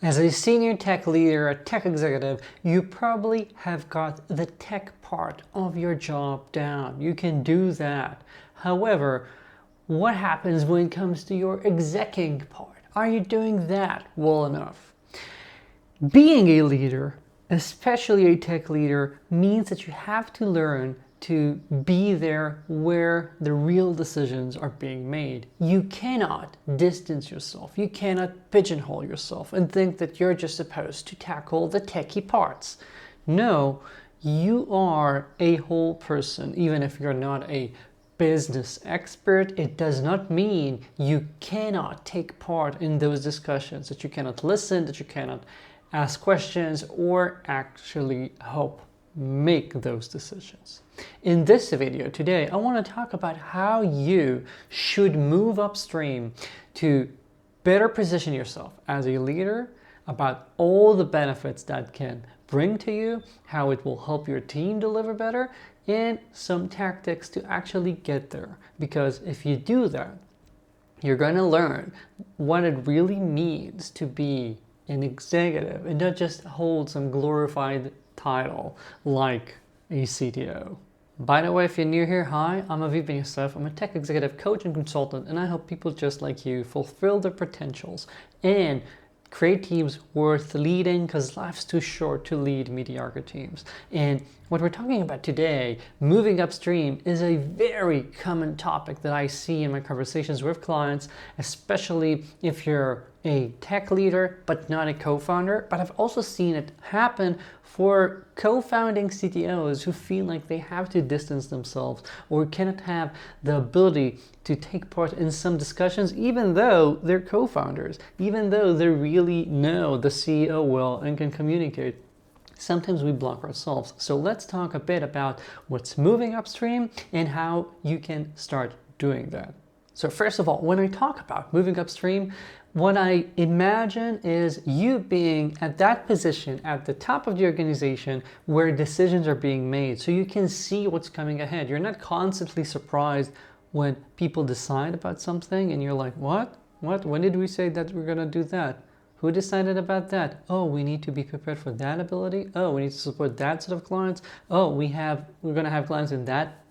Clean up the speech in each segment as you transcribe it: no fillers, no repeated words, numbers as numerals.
As a senior tech leader, a tech executive, you probably have got the tech part of your job down. You can do that. However, what happens when it comes to your executing part? Are you doing that well enough? Being a leader, especially a tech leader, means that you have to learn to be there where the real decisions are being made. You cannot distance yourself. You cannot pigeonhole yourself and think that you're just supposed to tackle the techie parts. No, you are a whole person. Even if you're not a business expert, it does not mean you cannot take part in those discussions, that you cannot listen, that you cannot ask questions, or actually help make those decisions. In this video today, I want to talk about how you should move upstream to better position yourself as a leader, about all the benefits that can bring to you, how it will help your team deliver better, and some tactics to actually get there. Because if you do that, you're going to learn what it really means to be an executive and not just hold some glorified title like a CTO. By the way, if you're new here, hi, I'm Aviv Ben-Yosef. I'm a tech executive coach and consultant, and I help people just like you fulfill their potentials and create teams worth leading, because life's too short to lead mediocre teams. And what we're talking about today, moving upstream, is a very common topic that I see in my conversations with clients, especially if you're a tech leader but not a co-founder. But I've also seen it happen for co-founding CTOs who feel like they have to distance themselves or cannot have the ability to take part in some discussions, even though they're co-founders, even though they really know the CEO well and can communicate. Sometimes we block ourselves. So let's talk a bit about what's moving upstream and how you can start doing that. So first of all, when I talk about moving upstream, what I imagine is you being at that position at the top of the organization where decisions are being made, so you can see what's coming ahead. You're not constantly surprised when people decide about something and you're like, what? When did we say that we're going to do that? Who decided about that? Oh, we need to be prepared for that ability. Oh, we need to support that set of clients. Oh, we're going to have clients in that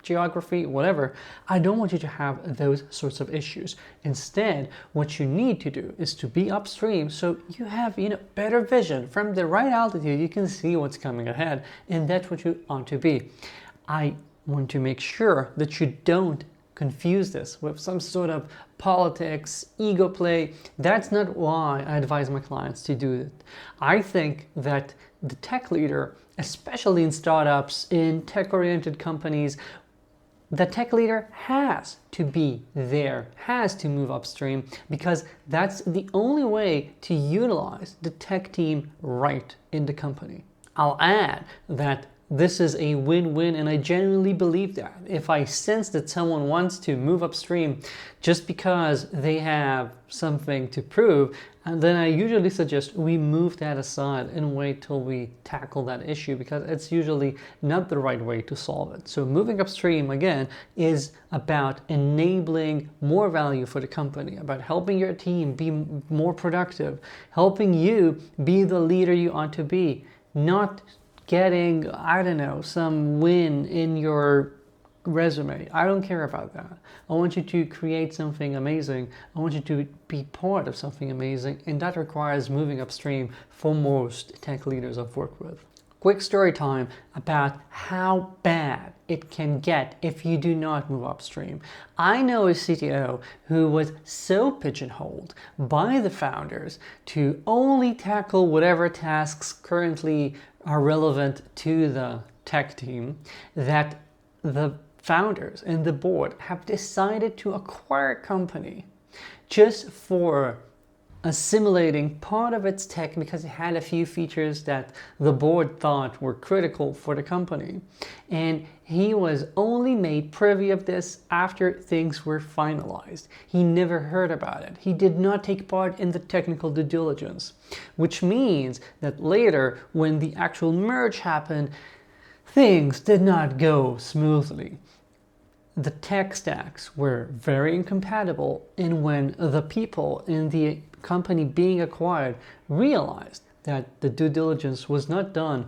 geography, whatever. I don't want you to have those sorts of issues. Instead, what you need to do is to be upstream, so you have better vision. From the right altitude, you can see what's coming ahead, and that's what you want to be. I want to make sure that you don't confuse this with some sort of politics, ego play. That's not why I advise my clients to do it. I think that the tech leader, especially in startups, in tech-oriented companies, the tech leader has to be there, has to move upstream, because that's the only way to utilize the tech team right in the company. I'll add that this is a win-win, and I genuinely believe that. If I sense that someone wants to move upstream just because they have something to prove, then I usually suggest we move that aside and wait till we tackle that issue, because it's usually not the right way to solve it. So moving upstream, again, is about enabling more value for the company, about helping your team be more productive, helping you be the leader you ought to be, not getting, I don't know, some win in your resume. I don't care about that. I want you to create something amazing. I want you to be part of something amazing, and that requires moving upstream for most tech leaders I've worked with. Quick story time about how bad it can get if you do not move upstream. I know a CTO who was so pigeonholed by the founders to only tackle whatever tasks currently are relevant to the tech team, that the founders and the board have decided to acquire a company just for assimilating part of its tech, because it had a few features that the board thought were critical for the company. And he was only made privy of this after things were finalized. He never heard about it. He did not take part in the technical due diligence, which means that later, when the actual merge happened, things did not go smoothly. the tech stacks were very incompatible, and when the people in the company being acquired realized that the due diligence was not done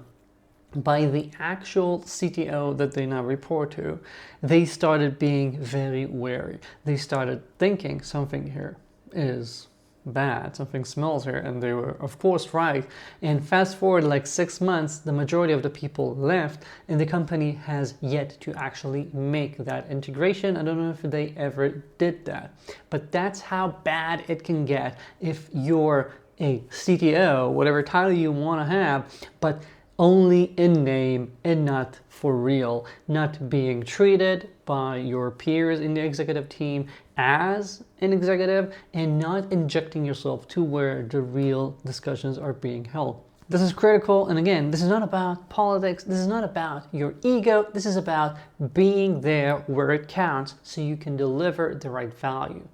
by the actual CTO that they now report to, they started being very wary. They started thinking something here is bad, something smells here, and they were of course right. And fast forward like 6 months, the majority of the people left, and the company has yet to actually make that integration. I don't know if they ever did that, but that's how bad it can get if you're a CTO, whatever title you want to have, but only in name and not for real, not being treated by your peers in the executive team as an executive, and not injecting yourself to where the real discussions are being held. This is critical, and again, this is not about politics, this is not about your ego, this is about being there where it counts so you can deliver the right value.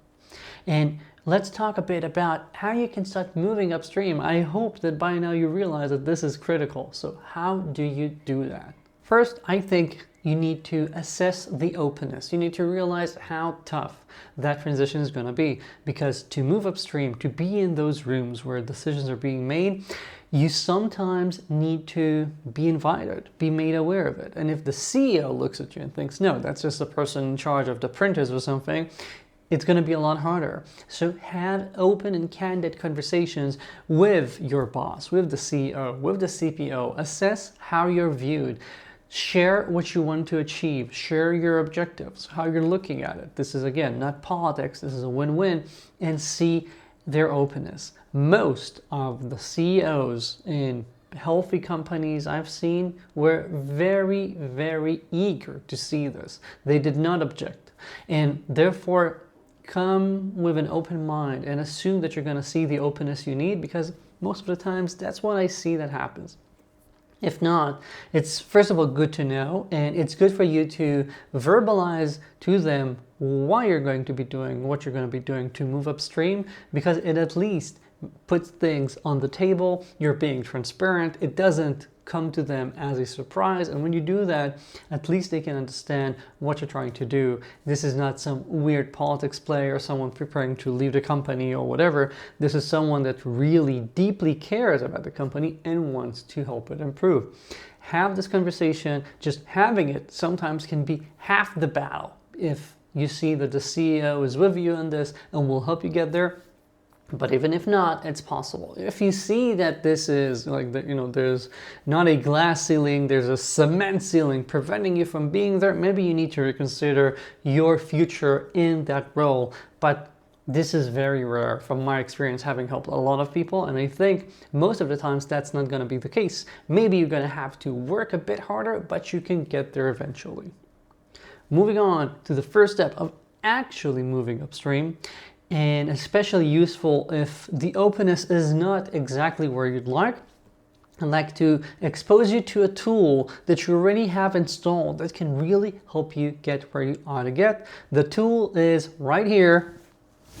And let's talk a bit about how you can start moving upstream. I hope that by now you realize that this is critical. So how do you do that? First, I think you need to assess the openness. You need to realize how tough that transition is going to be, because to move upstream, to be in those rooms where decisions are being made, you sometimes need to be invited, be made aware of it. And if the CEO looks at you and thinks, no, that's just the person in charge of the printers or something, it's going to be a lot harder. So have open and candid conversations with your boss, with the CEO, with the CPO. Assess how you're viewed. Share what you want to achieve. Share your objectives, how you're looking at it. This is, again, not politics. This is a win-win. And see their openness. Most of the CEOs in healthy companies I've seen were very, very eager to see this. They did not object. And therefore, come with an open mind and assume that you're going to see the openness you need, because most of the times that's what I see that happens. If not, it's first of all good to know, and it's good for you to verbalize to them why you're going to be doing what you're going to be doing to move upstream, because it at least puts things on the table. You're being transparent. It doesn't come to them as a surprise, and when you do that, at least they can understand what you're trying to do. This is not some weird politics play or someone preparing to leave the company or whatever. This is someone that really deeply cares about the company and wants to help it improve. Have this conversation. Just having it sometimes can be half the battle. If you see that the CEO is with you on this and will help you get there, but even if not, it's possible. If you see that this is like, there's not a glass ceiling, there's a cement ceiling preventing you from being there, maybe you need to reconsider your future in that role. But this is very rare from my experience, having helped a lot of people. And I think most of the times that's not going to be the case. Maybe you're going to have to work a bit harder, but you can get there eventually. Moving on to the first step of actually moving upstream, and especially useful if the openness is not exactly where you'd like. I'd like to expose you to a tool that you already have installed that can really help you get where you ought to get. The tool is right here.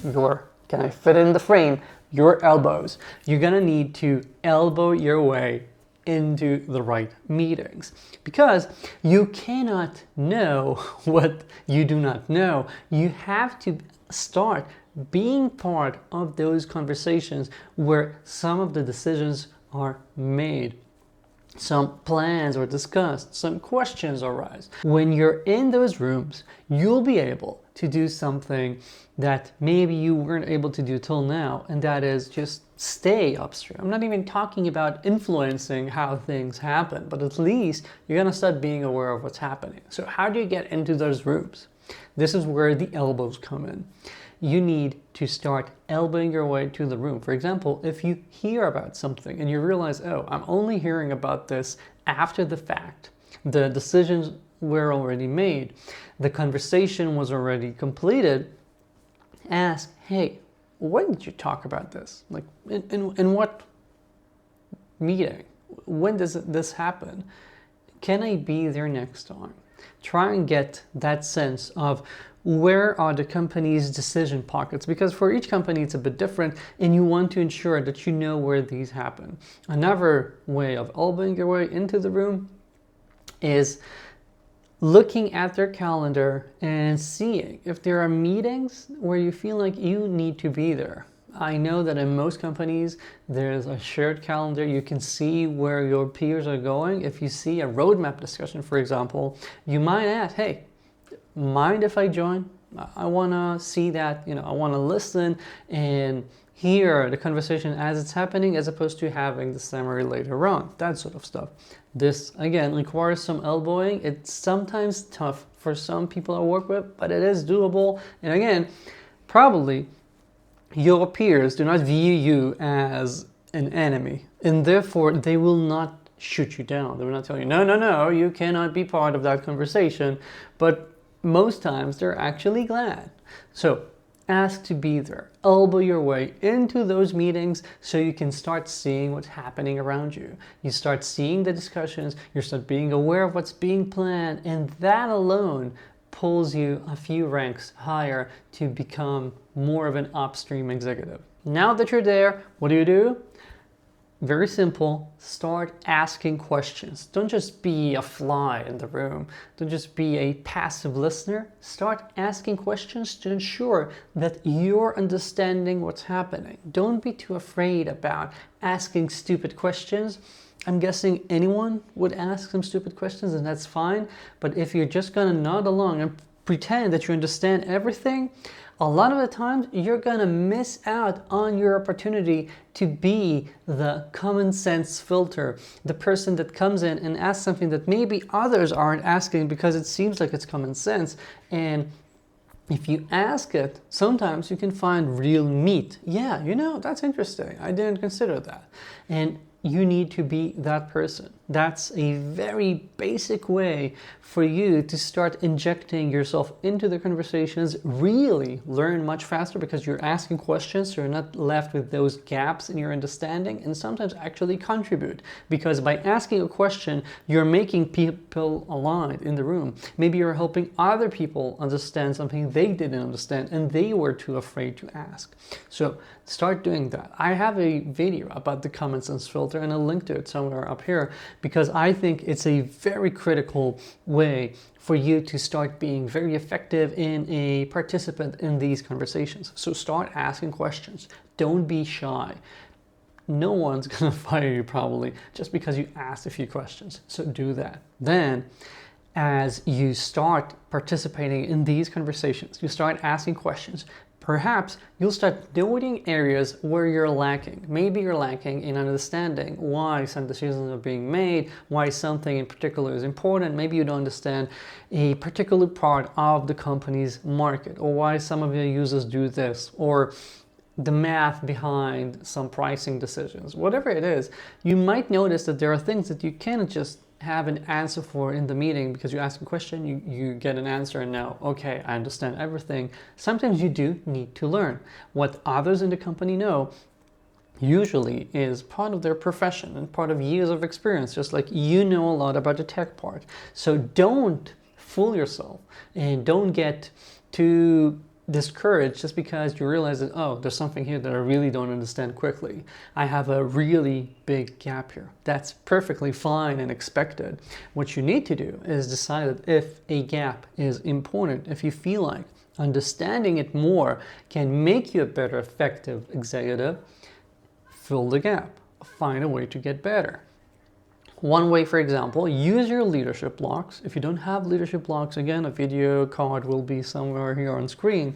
Can I fit it in the frame? Your elbows. You're gonna need to elbow your way into the right meetings, because you cannot know what you do not know. You have to start being part of those conversations where some of the decisions are made. Some plans are discussed, some questions arise. When you're in those rooms, you'll be able to do something that maybe you weren't able to do till now, and that is just stay upstream. I'm not even talking about influencing how things happen, but at least you're gonna start being aware of what's happening. So how do you get into those rooms? This is where the elbows come in. You need to start elbowing your way to the room. For example, if you hear about something and you realize, oh, I'm only hearing about this after the fact, the decisions were already made, the conversation was already completed, ask, hey, when did you talk about this? Like, in what meeting? When does this happen? Can I be there next time? Try and get that sense of where are the company's decision pockets, because for each company it's a bit different, and you want to ensure that you know where these happen. Another way of elbowing your way into the room is looking at their calendar and seeing if there are meetings where you feel like you need to be there. I know that in most companies, there's a shared calendar. You can see where your peers are going. If you see a roadmap discussion, for example, you might ask, hey, mind if I join? I want to see that, I want to listen and hear the conversation as it's happening, as opposed to having the summary later on, that sort of stuff. This, again, requires some elbowing. It's sometimes tough for some people I work with, but it is doable. And again, probably your peers do not view you as an enemy, and therefore they will not shoot you down. They will not tell you, no, you cannot be part of that conversation. But most times they're actually glad. So ask to be there. Elbow your way into those meetings so you can start seeing what's happening around you. You start seeing the discussions, you start being aware of what's being planned, and that alone pulls you a few ranks higher to become more of an upstream executive. Now that you're there, what do? Very simple. Start asking questions. Don't just be a fly in the room. Don't just be a passive listener. Start asking questions to ensure that you're understanding what's happening. Don't be too afraid about asking stupid questions. I'm guessing anyone would ask some stupid questions, and that's fine. But if you're just going to nod along and pretend that you understand everything, a lot of the times you're going to miss out on your opportunity to be the common sense filter, the person that comes in and asks something that maybe others aren't asking because it seems like it's common sense. And if you ask it, sometimes you can find real meat. Yeah, that's interesting. I didn't consider that. And you need to be that person. That's a very basic way for you to start injecting yourself into the conversations, really learn much faster because you're asking questions, so you're not left with those gaps in your understanding, and sometimes actually contribute. Because by asking a question, you're making people aligned in the room. Maybe you're helping other people understand something they didn't understand and they were too afraid to ask. So start doing that. I have a video about the common sense filter, and I'll link to it somewhere up here, because I think it's a very critical way for you to start being very effective in a participant in these conversations. So start asking questions. Don't be shy. No one's gonna fire you probably just because you asked a few questions. So do that. Then, as you start participating in these conversations, you start asking questions, perhaps you'll start noting areas where you're lacking. Maybe you're lacking in understanding why some decisions are being made, why something in particular is important. Maybe you don't understand a particular part of the company's market, or why some of your users do this, or the math behind some pricing decisions. Whatever it is, you might notice that there are things that you cannot just have an answer for in the meeting because you ask a question, you get an answer, and now, okay, I understand everything. Sometimes you do need to learn. What others in the company know usually is part of their profession and part of years of experience, just like you know a lot about the tech part. So don't fool yourself and don't get too discouraged just because you realize that, oh, there's something here that I really don't understand quickly. I have a really big gap here. That's perfectly fine and expected. What you need to do is decide that if a gap is important, if you feel like understanding it more can make you a better effective executive, fill the gap. Find a way to get better. One way, for example, use your leadership blocks. If you don't have leadership blocks, again, a video card will be somewhere here on screen.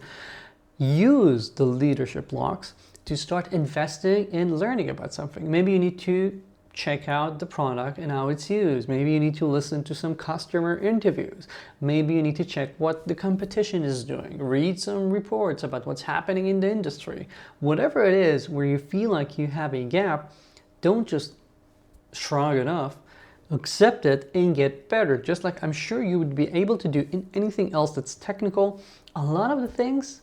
Use the leadership blocks to start investing in learning about something. Maybe you need to check out the product and how it's used. Maybe you need to listen to some customer interviews. Maybe you need to check what the competition is doing. Read some reports about what's happening in the industry. Whatever it is where you feel like you have a gap, don't just shrug it off, accept it and get better. Just like I'm sure you would be able to do in anything else that's technical, a lot of the things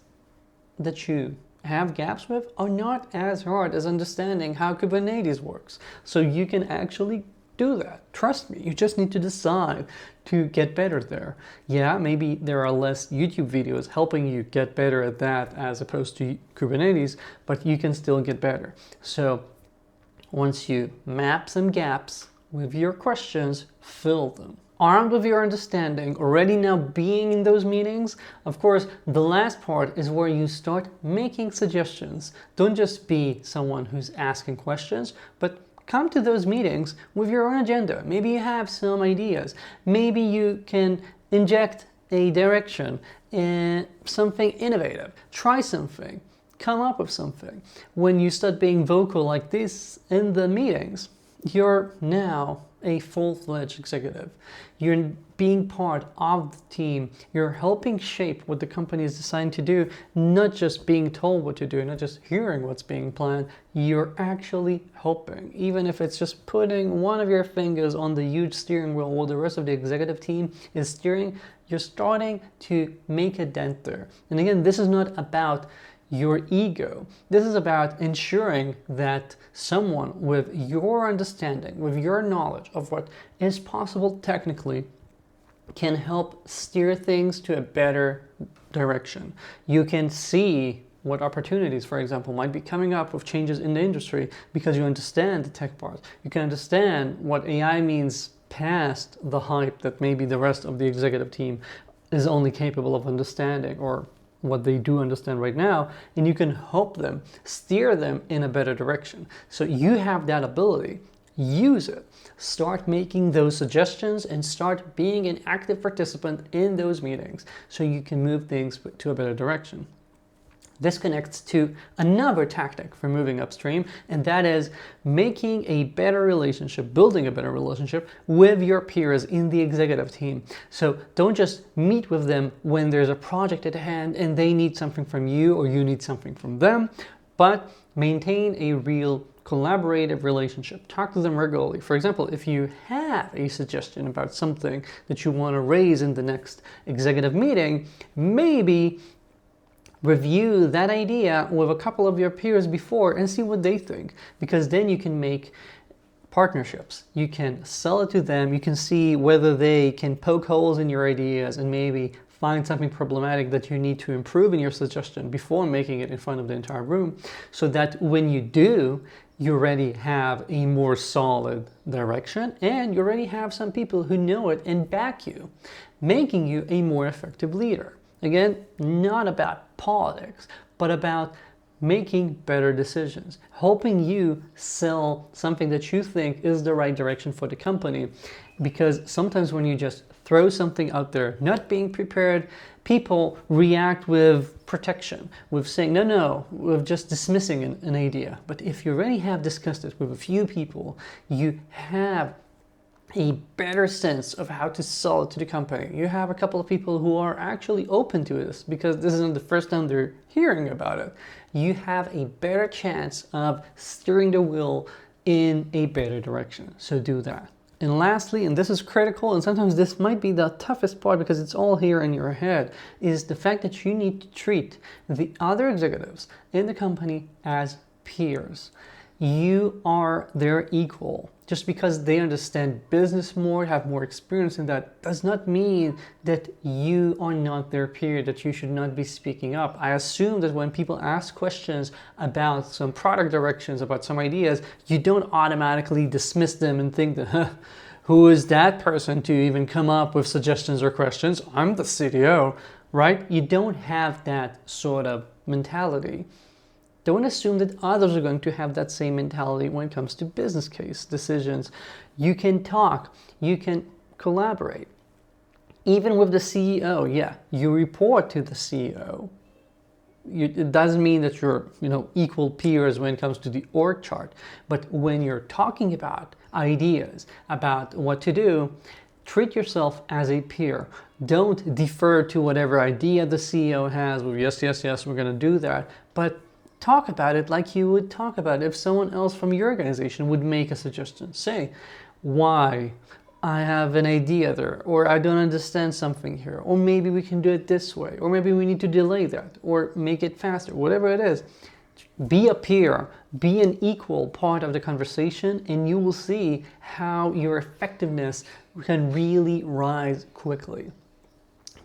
that you have gaps with are not as hard as understanding how Kubernetes works. So you can actually do that. Trust me, you just need to decide to get better there. Yeah, maybe there are less YouTube videos helping you get better at that as opposed to Kubernetes, but you can still get better. So once you map some gaps with your questions, fill them. armed with your understanding, already now being in those meetings, of course, the last part is where you start making suggestions. Don't just be someone who's asking questions, but come to those meetings with your own agenda. Maybe you have some ideas. Maybe you can inject a direction in something innovative. Try something. Come up with something. When you start being vocal like this in the meetings, you're now a full-fledged executive. You're being part of the team. You're helping shape what the company is deciding to do, not just being told what to do, not just hearing what's being planned. You're actually helping. Even if it's just putting one of your fingers on the huge steering wheel while the rest of the executive team is steering, you're starting to make a dent there. And again, this is not about your ego. This is about ensuring that someone with your understanding, with your knowledge of what is possible technically, can help steer things to a better direction. You can see what opportunities, for example, might be coming up with changes in the industry because you understand the tech part. You can understand what AI means past the hype that maybe the rest of the executive team is only capable of understanding, or what they do understand right now, and you can help them, steer them in a better direction. So you have that ability. Use it. Start making those suggestions and start being an active participant in those meetings so you can move things to a better direction. This connects to another tactic for moving upstream, and that is making a better relationship, building a better relationship with your peers in the executive team. So don't just meet with them when there's a project at hand and they need something from you or you need something from them, but maintain a real collaborative relationship. Talk to them regularly. For example, if you have a suggestion about something that you want to raise in the next executive meeting, maybe review that idea with a couple of your peers before and see what they think, because then you can make partnerships. You can sell it to them. You can see whether they can poke holes in your ideas and maybe find something problematic that you need to improve in your suggestion before making it in front of the entire room, so that when you do, you already have a more solid direction and you already have some people who know it and back you, making you a more effective leader. Again, not about politics, but about making better decisions, helping you sell something that you think is the right direction for the company. Because sometimes when you just throw something out there, not being prepared, people react with protection, with saying, no, with just dismissing an idea. But if you already have discussed it with a few people, you have a better sense of how to sell it to the company. You have a couple of people who are actually open to this because this isn't the first time they're hearing about it. You have a better chance of steering the wheel in a better direction. So do that. And lastly, and this is critical, and sometimes this might be the toughest part because it's all here in your head, is the fact that you need to treat the other executives in the company as peers. You are their equal. Just because they understand business more, have more experience in that, does not mean that you are not their peer, that you should not be speaking up. I assume that when people ask questions about some product directions, about some ideas, you don't automatically dismiss them and think that, who is that person to even come up with suggestions or questions? I'm the CTO, right? You don't have that sort of mentality. Don't assume that others are going to have that same mentality when it comes to business case decisions. You can talk, you can collaborate. Even with the CEO, you report to the CEO. It doesn't mean that you're equal peers when it comes to the org chart, but when you're talking about ideas, about what to do, treat yourself as a peer. Don't defer to whatever idea the CEO has with yes, we're going to do that, but talk about it like you would talk about it if someone else from your organization would make a suggestion. Say, why? I have an idea there, or I don't understand something here, or maybe we can do it this way, or maybe we need to delay that, or make it faster, whatever it is. Be a peer, be an equal part of the conversation, and you will see how your effectiveness can really rise quickly.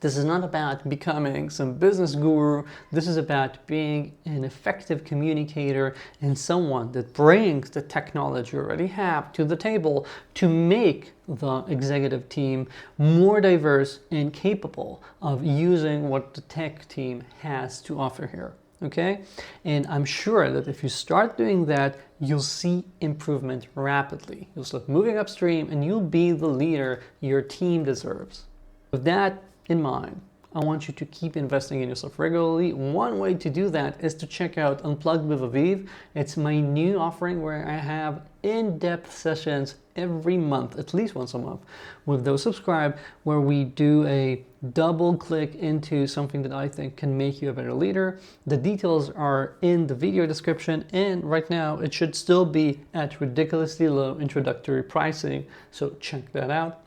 This is not about becoming some business guru. This is about being an effective communicator and someone that brings the technology you already have to the table to make the executive team more diverse and capable of using what the tech team has to offer here. Okay? And I'm sure that if you start doing that, you'll see improvement rapidly. You'll start moving upstream and you'll be the leader your team deserves. With that in mind, I want you to keep investing in yourself regularly. One way to do that is to check out Unplugged with Aviv. It's my new offering where I have in-depth sessions every month, at least once a month, with those subscribed, where we do a double click into something that I think can make you a better leader. The details are in the video description, and right now it should still be at ridiculously low introductory pricing, so check that out.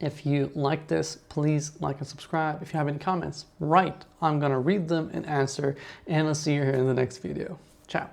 If you like this, please like and subscribe. If you have any comments, write. I'm gonna read them and answer, and I'll see you here in the next video. Ciao.